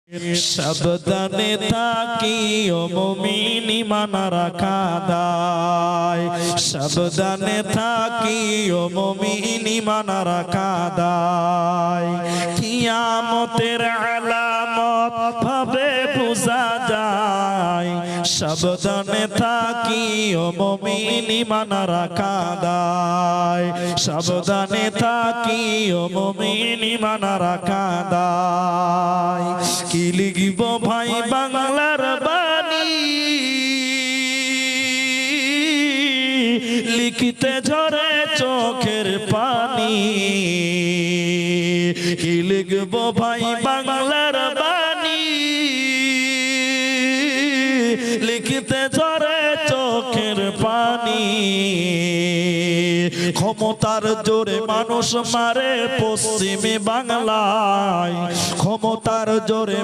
সাবধানে থাকিও মুমিন ঈমান রাখা দায়, সাবধানে থাকিও মুমিন ঈমান রাখা দায়। কিয়ামতের আলামত ভাবে বোঝা যায়, সাবধানে থাকিও মুমিন ঈমান রাখা দায়, সাবধানে থাকিও মুমিন ঈমান রাখা দায়। কি লিখব ভাই বাংলার বাণী, লিখিতে ঝরে চোখের পানি। কি লিখব ভাই বাংলার বাণী, লিখিতে ঝরে চোখের পানি। ক্ষমতার জোরে মানুষ মারে পশ্চিমে বাংলায়, ক্ষমতার জোরে